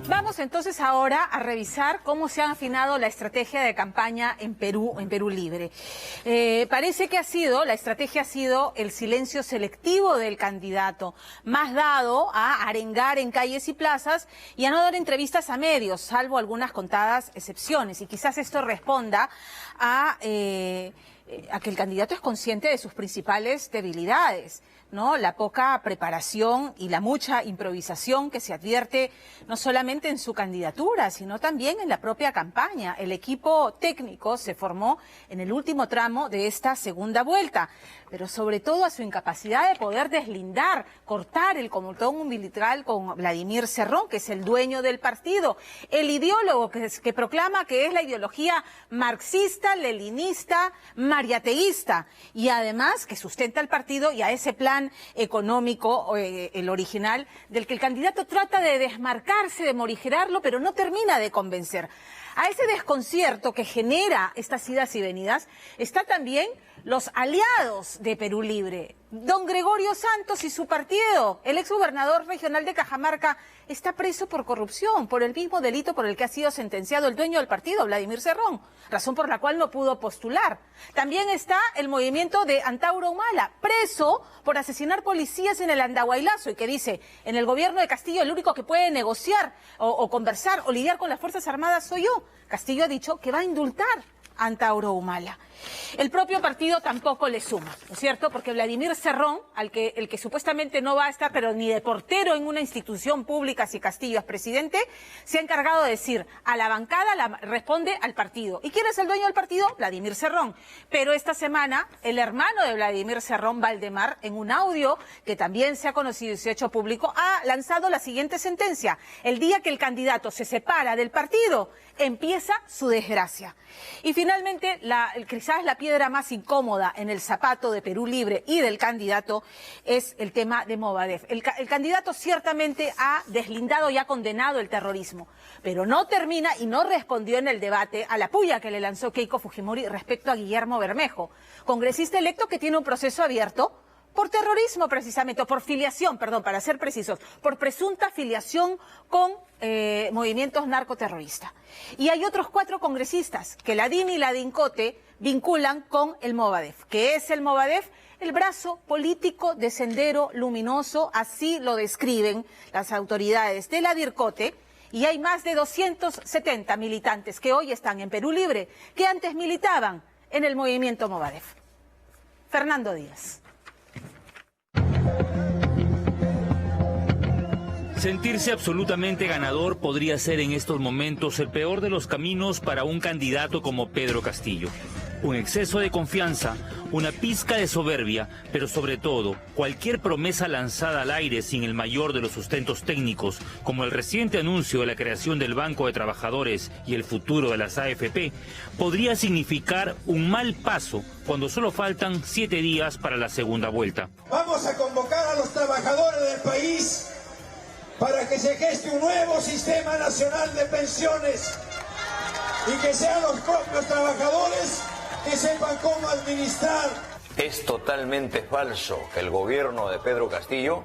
Vamos entonces ahora a revisar cómo se ha afinado la estrategia de campaña en Perú Libre. Parece que la estrategia ha sido el silencio selectivo del candidato, más dado a arengar en calles y plazas y a no dar entrevistas a medios, salvo algunas contadas excepciones. Y quizás esto responda a que el candidato es consciente de sus principales debilidades, ¿no? La poca preparación y la mucha improvisación que se advierte no solamente en su candidatura, sino también en la propia campaña. El equipo técnico se formó en el último tramo de esta segunda vuelta, pero sobre todo a su incapacidad de poder deslindar, cortar el cordón umbilical con Vladimir Cerrón, que es el dueño del partido, el ideólogo que proclama que es la ideología marxista, leninista, mariateísta, y además que sustenta el partido y a ese plan económico, el original, del que el candidato trata de desmarcarse, de morigerarlo, pero no termina de convencer. A ese desconcierto que genera estas idas y venidas está también los aliados de Perú Libre. Don Gregorio Santos y su partido, el exgobernador regional de Cajamarca, está preso por corrupción, por el mismo delito por el que ha sido sentenciado el dueño del partido, Vladimir Cerrón, razón por la cual no pudo postular. También está el movimiento de Antauro Humala, preso por asesinar policías en el Andahuaylazo, y que dice, en el gobierno de Castillo el único que puede negociar o conversar o lidiar con las Fuerzas Armadas soy yo. Castillo ha dicho que va a indultar a Antauro Humala. El propio partido tampoco le suma, ¿no es cierto? Porque Vladimir Cerrón, el que supuestamente no va a estar, pero ni de portero en una institución pública si Castillo es presidente, se ha encargado de decir a la bancada responde al partido. ¿Y quién es el dueño del partido? Vladimir Cerrón. Pero esta semana, el hermano de Vladimir Cerrón, Valdemar, en un audio que también se ha conocido y se ha hecho público, ha lanzado la siguiente sentencia: el día que el candidato se separa del partido, empieza su desgracia. Y finalmente, quizás la piedra más incómoda en el zapato de Perú Libre y del candidato es el tema de Movadef. El candidato ciertamente ha deslindado y ha condenado el terrorismo, pero no termina y no respondió en el debate a la puya que le lanzó Keiko Fujimori respecto a Guillermo Bermejo, congresista electo que tiene un proceso abierto por terrorismo precisamente, o por filiación, perdón, para ser precisos, por presunta filiación con movimientos narcoterroristas. Y hay otros 4 congresistas que la DIN y la DINCOTE vinculan con el Movadef. ¿Qué es el Movadef? El brazo político de Sendero Luminoso, así lo describen las autoridades de la DIRCOTE, y hay más de 270 militantes que hoy están en Perú Libre, que antes militaban en el movimiento Movadef. Fernando Díaz. Sentirse absolutamente ganador podría ser en estos momentos el peor de los caminos para un candidato como Pedro Castillo. Un exceso de confianza, una pizca de soberbia, pero sobre todo, cualquier promesa lanzada al aire sin el mayor de los sustentos técnicos, como el reciente anuncio de la creación del Banco de Trabajadores y el futuro de las AFP, podría significar un mal paso cuando solo faltan 7 días para la segunda vuelta. Vamos a convocar a los trabajadores del país para que se geste un nuevo sistema nacional de pensiones y que sean los propios trabajadores que sepan cómo administrar. Es totalmente falso que el gobierno de Pedro Castillo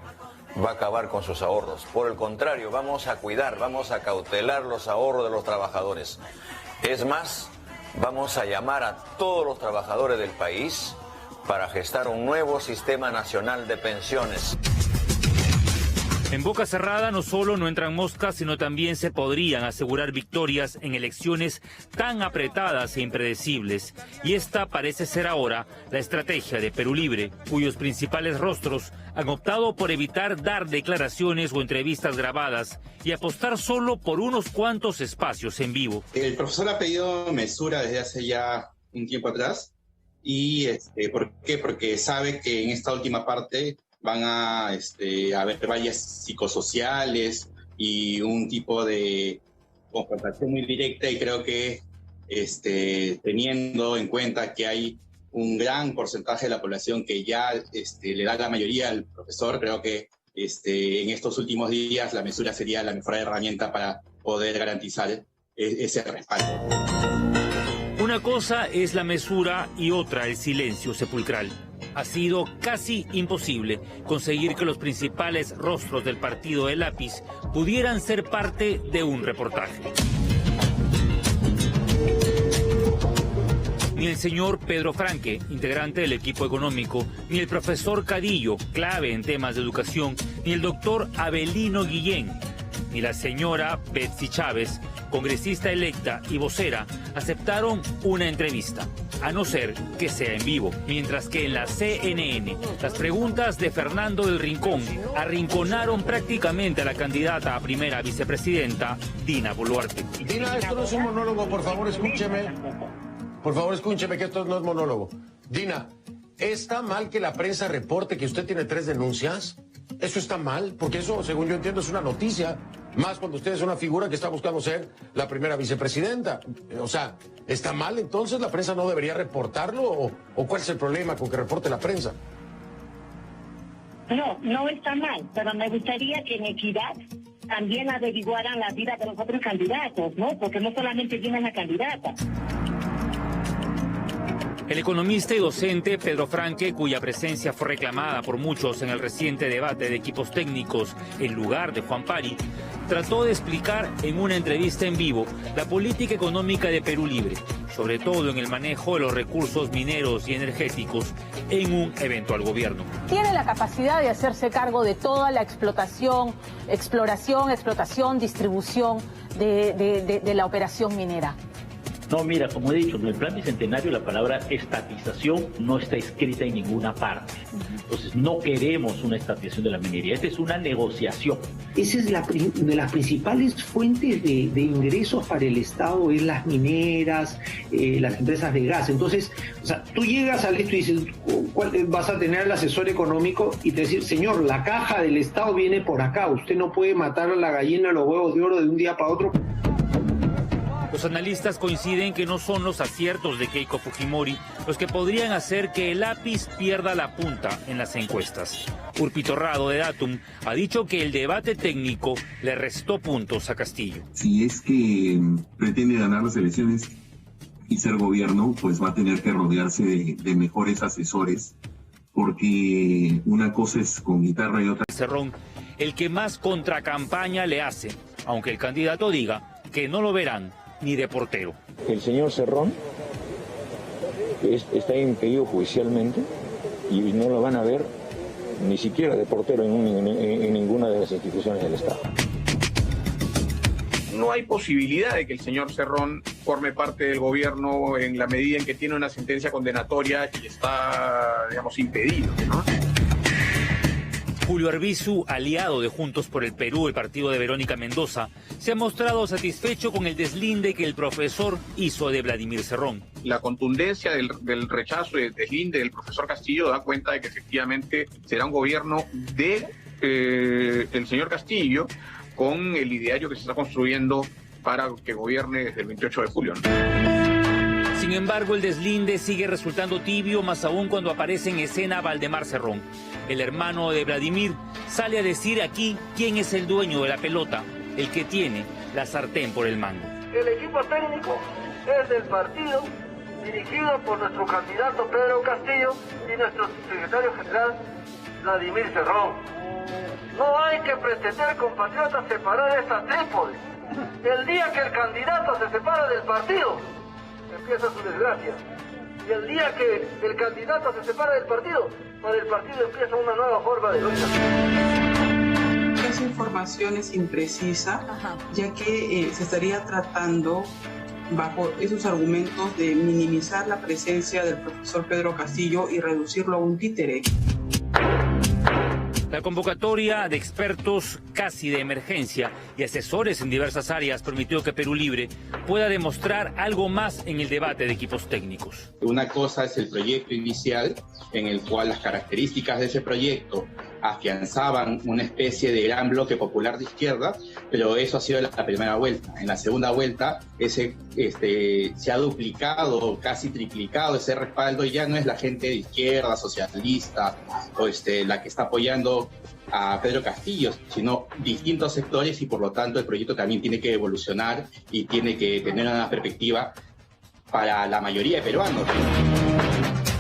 va a acabar con sus ahorros. Por el contrario, vamos a cuidar, vamos a cautelar los ahorros de los trabajadores. Es más, vamos a llamar a todos los trabajadores del país para gestar un nuevo sistema nacional de pensiones. En boca cerrada no solo no entran moscas, sino también se podrían asegurar victorias en elecciones tan apretadas e impredecibles. Y esta parece ser ahora la estrategia de Perú Libre, cuyos principales rostros han optado por evitar dar declaraciones o entrevistas grabadas y apostar solo por unos cuantos espacios en vivo. El profesor ha pedido mesura desde hace ya un tiempo atrás. ¿Y por qué? Porque sabe que en esta última parte van a haber vallas psicosociales y un tipo de confrontación muy directa, y creo que teniendo en cuenta que hay un gran porcentaje de la población que ya le da la mayoría al profesor, creo que en estos últimos días la mesura sería la mejor herramienta para poder garantizar ese respaldo. Una cosa es la mesura y otra el silencio sepulcral. Ha sido casi imposible conseguir que los principales rostros del partido del lápiz pudieran ser parte de un reportaje. Ni el señor Pedro Franque, integrante del equipo económico, ni el profesor Cadillo, clave en temas de educación, ni el doctor Abelino Guillén, ni la señora Betsy Chávez, congresista electa y vocera, aceptaron una entrevista, a no ser que sea en vivo. Mientras que en la CNN, las preguntas de Fernando del Rincón arrinconaron prácticamente a la candidata a primera vicepresidenta, Dina Boluarte. Dina, esto no es un monólogo, por favor, escúcheme. Por favor, escúcheme que esto no es monólogo. Dina, ¿está mal que la prensa reporte que usted tiene 3 denuncias? ¿Eso está mal? Porque eso, según yo entiendo, es una noticia. Más cuando usted es una figura que está buscando ser la primera vicepresidenta. O sea, ¿está mal entonces? ¿La prensa no debería reportarlo? ¿O cuál es el problema con que reporte la prensa? No, no está mal, pero me gustaría que en Equidad también averiguaran la vida de los otros candidatos, ¿no? Porque no solamente viene la candidata. El economista y docente Pedro Franque, cuya presencia fue reclamada por muchos en el reciente debate de equipos técnicos en lugar de Juan Pari, trató de explicar en una entrevista en vivo la política económica de Perú Libre, sobre todo en el manejo de los recursos mineros y energéticos en un eventual gobierno. Tiene la capacidad de hacerse cargo de toda la explotación, distribución de la operación minera. No, mira, como he dicho, en el plan bicentenario la palabra estatización no está escrita en ninguna parte. Entonces no queremos una estatización de la minería, esta es una negociación. Esa es de las principales fuentes de ingresos para el Estado, es las mineras, las empresas de gas. Entonces, o sea, tú llegas al esto y dices, vas a tener al asesor económico y te decir, señor, la caja del Estado viene por acá, usted no puede matar a la gallina los huevos de oro de un día para otro. Los analistas coinciden que no son los aciertos de Keiko Fujimori los que podrían hacer que el lápiz pierda la punta en las encuestas. Urpi Torrado de Datum ha dicho que el debate técnico le restó puntos a Castillo. Si es que pretende ganar las elecciones y ser gobierno, pues va a tener que rodearse de mejores asesores, porque una cosa es con guitarra y otra... Cerrón, el que más contracampaña le hace, aunque el candidato diga que no lo verán ni de portero. El señor Cerrón está impedido judicialmente y no lo van a ver ni siquiera de portero en ninguna de las instituciones del Estado. No hay posibilidad de que el señor Cerrón forme parte del gobierno en la medida en que tiene una sentencia condenatoria y está, digamos, impedido, ¿no? Julio Arbizu, aliado de Juntos por el Perú, el partido de Verónica Mendoza, se ha mostrado satisfecho con el deslinde que el profesor hizo de Vladimir Cerrón. La contundencia del rechazo y del deslinde del profesor Castillo da cuenta de que efectivamente será un gobierno de el señor Castillo con el ideario que se está construyendo para que gobierne desde el 28 de julio, ¿no? Sin embargo, el deslinde sigue resultando tibio, más aún cuando aparece en escena Valdemar Cerrón. El hermano de Vladimir sale a decir aquí quién es el dueño de la pelota, el que tiene la sartén por el mango. El equipo técnico es del partido, dirigido por nuestro candidato Pedro Castillo y nuestro secretario general Vladimir Cerrón. No hay que pretender, compatriotas, separar estas trípodes. El día que el candidato se separa del partido, empieza su desgracia. Y el día que el candidato se separa del partido, para el partido empieza una nueva forma de lucha. Esa información es imprecisa, ya que se estaría tratando, bajo esos argumentos, de minimizar la presencia del profesor Pedro Castillo y reducirlo a un títere. La convocatoria de expertos casi de emergencia y asesores en diversas áreas permitió que Perú Libre pueda demostrar algo más en el debate de equipos técnicos. Una cosa es el proyecto inicial, en el cual las características de ese proyecto afianzaban una especie de gran bloque popular de izquierda, pero eso ha sido la primera vuelta. En la segunda vuelta se ha duplicado, casi triplicado ese respaldo, y ya no es la gente de izquierda, socialista, o la que está apoyando a Pedro Castillo, sino distintos sectores, y por lo tanto el proyecto también tiene que evolucionar y tiene que tener una perspectiva para la mayoría de peruanos.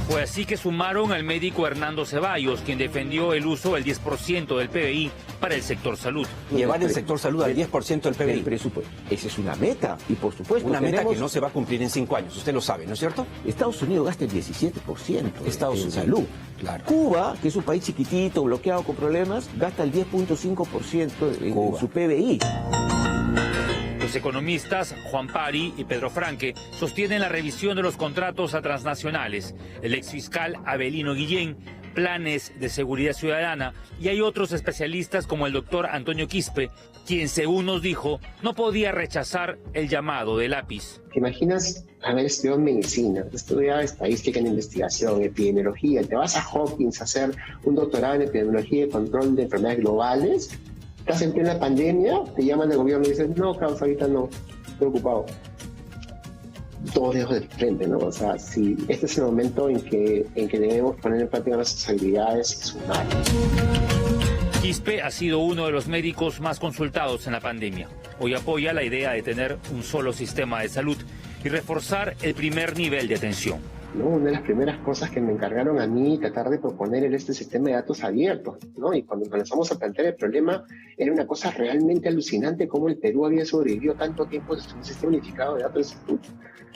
Fue así que sumaron al médico Hernando Ceballos, quien defendió el uso del 10% del PBI para el sector salud. Llevar el sector salud al 10% del PBI. El presupuesto. Esa es una meta. Y por supuesto, una meta que no se va a cumplir en 5 años. Usted lo sabe, ¿no es cierto? Estados Unidos gasta el 17% en salud. Claro. Cuba, que es un país chiquitito, bloqueado con problemas, gasta el 10.5% en su PBI. Los economistas Juan Pari y Pedro Franque sostienen la revisión de los contratos a transnacionales, el exfiscal Abelino Guillén, planes de seguridad ciudadana, y hay otros especialistas como el doctor Antonio Quispe, quien según nos dijo no podía rechazar el llamado del lápiz. ¿Te imaginas haber estudiado medicina, estudiado estadística en investigación, epidemiología, te vas a Hopkins a hacer un doctorado en epidemiología y control de enfermedades globales? Estás en plena pandemia, te llaman del gobierno y dicen, no, Carlos, ahorita no, estoy ocupado. Todos dedos de frente, ¿no? O sea, si este es el momento en que debemos poner en práctica nuestras habilidades y sumar. Quispe ha sido uno de los médicos más consultados en la pandemia. Hoy apoya la idea de tener un solo sistema de salud y reforzar el primer nivel de atención. ¿No? Una de las primeras cosas que me encargaron a mí tratar de proponer era este sistema de datos abiertos, ¿no? Y cuando comenzamos a plantear el problema era una cosa realmente alucinante cómo el Perú había sobrevivido tanto tiempo de un sistema unificado de datos de salud.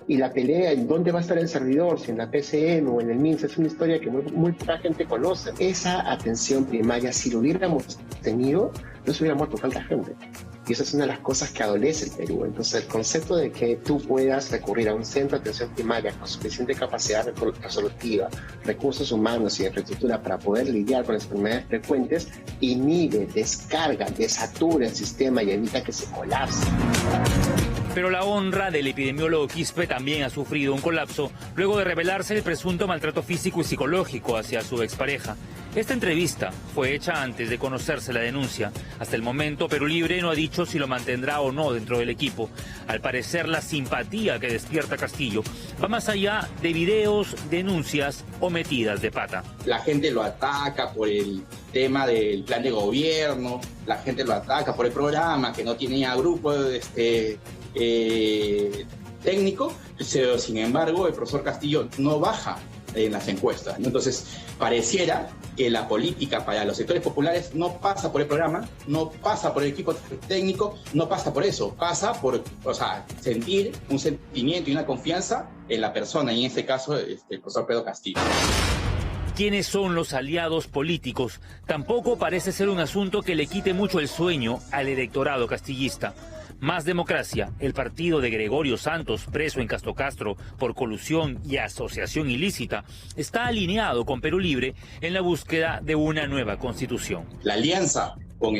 Y la pelea en dónde va a estar el servidor, si en la PCM o en el MINSA, es una historia que muy poca gente conoce. Esa atención primaria, si lo hubiéramos tenido, no se hubiera muerto tanta gente. Y esa es una de las cosas que adolece el Perú. Entonces, el concepto de que tú puedas recurrir a un centro de atención primaria con suficiente capacidad resolutiva, recursos humanos y infraestructura para poder lidiar con las enfermedades frecuentes, inhibe, descarga, desatura el sistema y evita que se colapse. Pero la honra del epidemiólogo Quispe también ha sufrido un colapso luego de revelarse el presunto maltrato físico y psicológico hacia su expareja. Esta entrevista fue hecha antes de conocerse la denuncia. Hasta el momento, Perú Libre no ha dicho si lo mantendrá o no dentro del equipo. Al parecer, la simpatía que despierta Castillo va más allá de videos, denuncias o metidas de pata. La gente lo ataca por el tema del plan de gobierno, la gente lo ataca por el programa, que no tenía grupo técnico, pero sin embargo el profesor Castillo no baja en las encuestas, ¿no? Entonces pareciera que la política para los sectores populares no pasa por el programa, no pasa por el equipo técnico, no pasa por eso, pasa por, sentir un sentimiento y una confianza en la persona, y en este caso el profesor Pedro Castillo. ¿Quiénes son los aliados políticos? Tampoco parece ser un asunto que le quite mucho el sueño al electorado castillista. Más Democracia, el partido de Gregorio Santos, preso en Castro por colusión y asociación ilícita, está alineado con Perú Libre en la búsqueda de una nueva constitución. La alianza con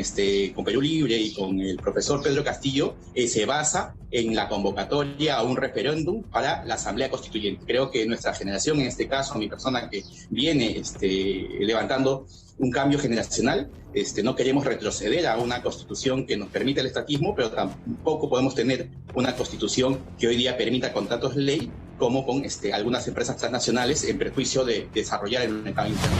Perú Libre y con el profesor Pedro Castillo se basa en la convocatoria a un referéndum para la Asamblea Constituyente. Creo que nuestra generación, en este caso mi persona que viene levantando un cambio generacional, no queremos retroceder a una constitución que nos permita el estatismo, pero tampoco podemos tener una constitución que hoy día permita contratos de ley como con algunas empresas transnacionales en perjuicio de desarrollar el mercado interno.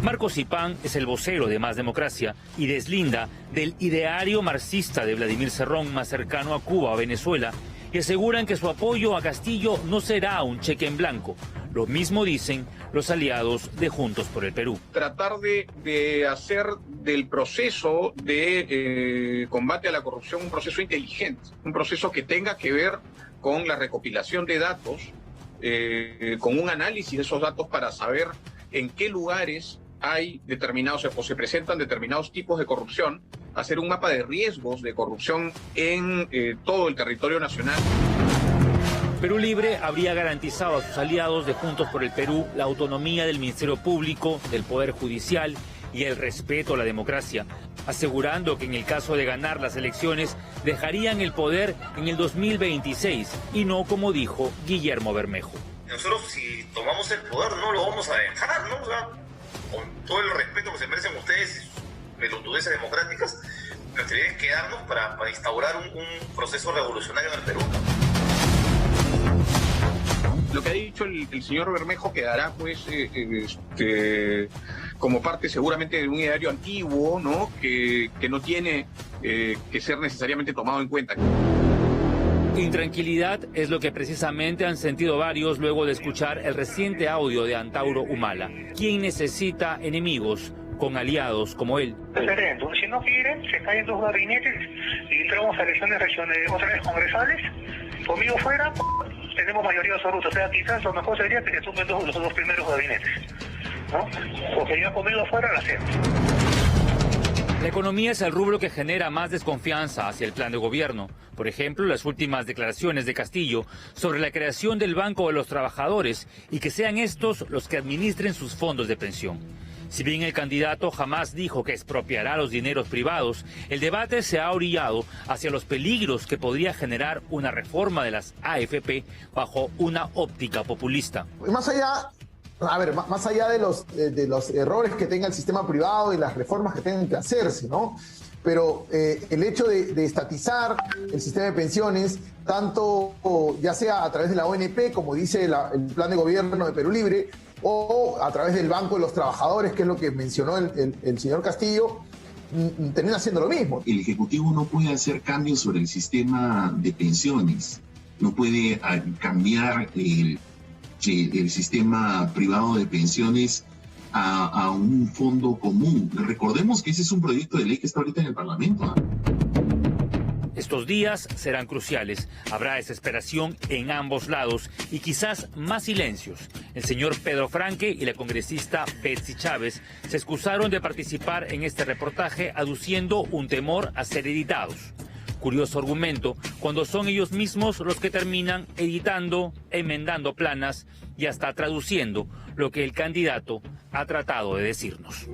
Marcos Zipán es el vocero de Más Democracia y deslinda del ideario marxista de Vladimir Cerrón, más cercano a Cuba o Venezuela, y aseguran que su apoyo a Castillo no será un cheque en blanco. Lo mismo dicen los aliados de Juntos por el Perú. Tratar de hacer del proceso de combate a la corrupción un proceso inteligente, un proceso que tenga que ver con la recopilación de datos, con un análisis de esos datos para saber en qué lugares hay determinados o se presentan determinados tipos de corrupción, hacer un mapa de riesgos de corrupción en todo el territorio nacional. Perú Libre habría garantizado a sus aliados de Juntos por el Perú la autonomía del Ministerio Público, del Poder Judicial y el respeto a la democracia, asegurando que en el caso de ganar las elecciones dejarían el poder en el 2026 y no como dijo Guillermo Bermejo. Nosotros si tomamos el poder no lo vamos a dejar, ¿no? O sea, con todo el respeto que se merecen ustedes y sus pelotudeces democráticas, nuestra idea es quedarnos para instaurar un proceso revolucionario en el Perú. Lo que ha dicho el señor Bermejo quedará pues como parte seguramente de un ideario antiguo, ¿no? Que no tiene que ser necesariamente tomado en cuenta. Intranquilidad es lo que precisamente han sentido varios luego de escuchar el reciente audio de Antauro Humala. ¿Quién necesita enemigos con aliados como él? Referéndum. Si no quieren, se caen 2 gabinetes y entramos a elecciones regionales, otra vez congresales. Conmigo fuera, tenemos mayoría absoluta. O sea, quizás lo mejor sería que se sumen los 2 primeros gabinetes, ¿no? Porque ya conmigo fuera la hacemos. La economía es el rubro que genera más desconfianza hacia el plan de gobierno. Por ejemplo, las últimas declaraciones de Castillo sobre la creación del Banco de los Trabajadores y que sean estos los que administren sus fondos de pensión. Si bien el candidato jamás dijo que expropiará los dineros privados, el debate se ha orillado hacia los peligros que podría generar una reforma de las AFP bajo una óptica populista. Más allá de los errores que tenga el sistema privado y las reformas que tengan que hacerse, ¿no? Pero el hecho de estatizar el sistema de pensiones, tanto ya sea a través de la ONP, como dice el plan de gobierno de Perú Libre, o a través del Banco de los Trabajadores, que es lo que mencionó el señor Castillo, termina haciendo lo mismo. El Ejecutivo no puede hacer cambios sobre el sistema de pensiones, no puede cambiar el sistema privado de pensiones a un fondo común. Recordemos que ese es un proyecto de ley que está ahorita en el Parlamento. Estos días serán cruciales. Habrá desesperación en ambos lados y quizás más silencios. El señor Pedro Franque y la congresista Betsy Chávez se excusaron de participar en este reportaje aduciendo un temor a ser editados. Curioso argumento cuando son ellos mismos los que terminan editando, enmendando planas y hasta traduciendo lo que el candidato ha tratado de decirnos.